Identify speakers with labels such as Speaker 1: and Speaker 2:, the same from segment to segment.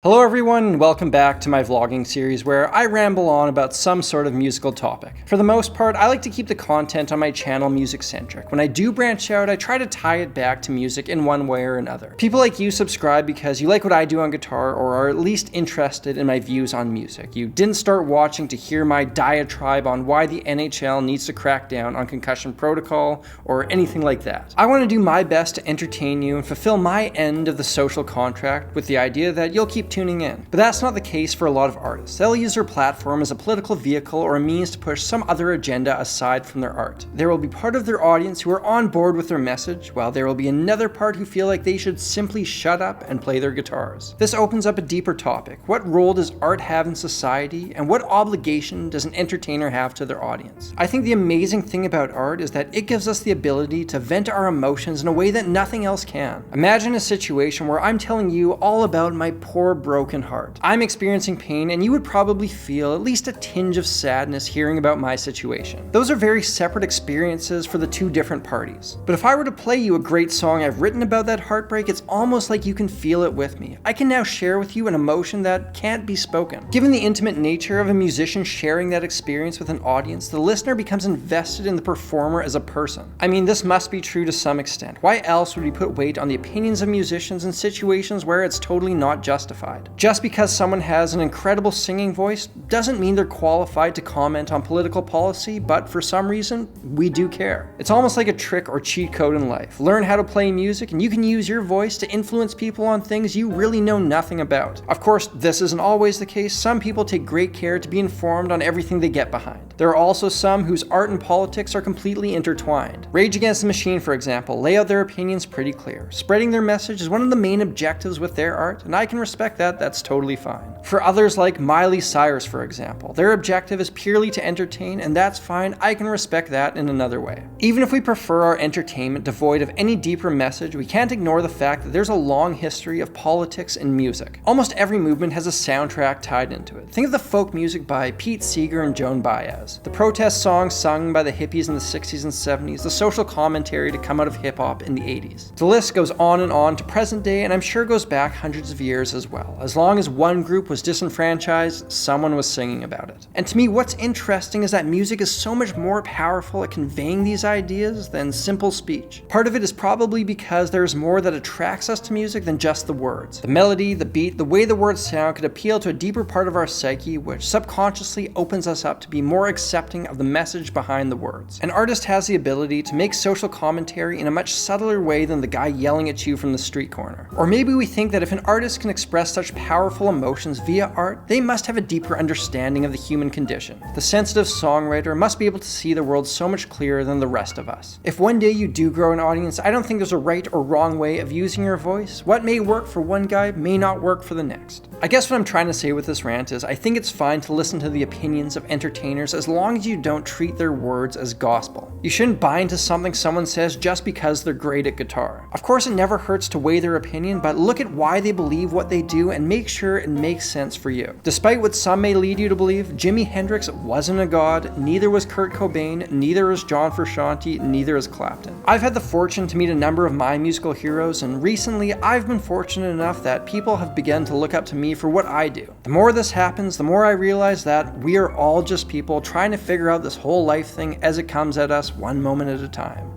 Speaker 1: Hello everyone, and welcome back to my vlogging series where I ramble on about some sort of musical topic. For the most part, I like to keep the content on my channel music-centric. When I do branch out, I try to tie it back to music in one way or another. People like you subscribe because you like what I do on guitar or are at least interested in my views on music. You didn't start watching to hear my diatribe on why the NHL needs to crack down on concussion protocol or anything like that. I want to do my best to entertain you and fulfill my end of the social contract with the idea that you'll keep tuning in. But that's not the case for a lot of artists. They'll use their platform as a political vehicle or a means to push some other agenda aside from their art. There will be part of their audience who are on board with their message, while there will be another part who feel like they should simply shut up and play their guitars. This opens up a deeper topic. What role does art have in society, and what obligation does an entertainer have to their audience? I think the amazing thing about art is that it gives us the ability to vent our emotions in a way that nothing else can. Imagine a situation where I'm telling you all about my poor broken heart. I'm experiencing pain, and you would probably feel at least a tinge of sadness hearing about my situation. Those are very separate experiences for the two different parties. But if I were to play you a great song I've written about that heartbreak, it's almost like you can feel it with me. I can now share with you an emotion that can't be spoken. Given the intimate nature of a musician sharing that experience with an audience, the listener becomes invested in the performer as a person. I mean, this must be true to some extent. Why else would we put weight on the opinions of musicians in situations where it's totally not justified? Just because someone has an incredible singing voice doesn't mean they're qualified to comment on political policy, but for some reason, we do care. It's almost like a trick or cheat code in life. Learn how to play music and you can use your voice to influence people on things you really know nothing about. Of course, this isn't always the case. Some people take great care to be informed on everything they get behind. There are also some whose art and politics are completely intertwined. Rage Against the Machine, for example, lay out their opinions pretty clear. Spreading their message is one of the main objectives with their art, and I can respect that. That's totally fine. For others like Miley Cyrus, for example, their objective is purely to entertain, and that's fine. I can respect that in another way. Even if we prefer our entertainment devoid of any deeper message, we can't ignore the fact that there's a long history of politics in music. Almost every movement has a soundtrack tied into it. Think of the folk music by Pete Seeger and Joan Baez, the protest songs sung by the hippies in the 60s and 70s, the social commentary to come out of hip-hop in the 80s. The list goes on to present day, and I'm sure goes back hundreds of years as well. As long as one group was disenfranchised, someone was singing about it. And to me, what's interesting is that music is so much more powerful at conveying these ideas than simple speech. Part of it is probably because there's more that attracts us to music than just the words. The melody, the beat, the way the words sound could appeal to a deeper part of our psyche, which subconsciously opens us up to be more accepting of the message behind the words. An artist has the ability to make social commentary in a much subtler way than the guy yelling at you from the street corner. Or maybe we think that if an artist can express such powerful emotions via art, they must have a deeper understanding of the human condition. The sensitive songwriter must be able to see the world so much clearer than the rest of us. If one day you do grow an audience, I don't think there's a right or wrong way of using your voice. What may work for one guy may not work for the next. I guess what I'm trying to say with this rant is I think it's fine to listen to the opinions of entertainers as long as you don't treat their words as gospel. You shouldn't buy into something someone says just because they're great at guitar. Of course, it never hurts to weigh their opinion, but look at why they believe what they do and make sure it makes sense for you. Despite what some may lead you to believe, Jimi Hendrix wasn't a god, neither was Kurt Cobain, neither was John Frusciante, neither is Clapton. I've had the fortune to meet a number of my musical heroes, and recently I've been fortunate enough that people have begun to look up to me for what I do. The more this happens, the more I realize that we are all just people trying to figure out this whole life thing as it comes at us one moment at a time.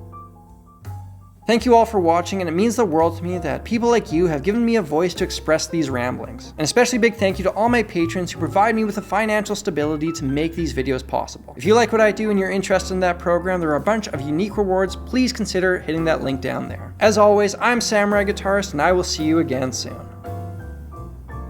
Speaker 1: Thank you all for watching, and it means the world to me that people like you have given me a voice to express these ramblings. An especially big thank you to all my patrons who provide me with the financial stability to make these videos possible. If you like what I do and you're interested in that program, there are a bunch of unique rewards. Please consider hitting that link down there. As always, I'm Samurai Guitarist, and I will see you again soon.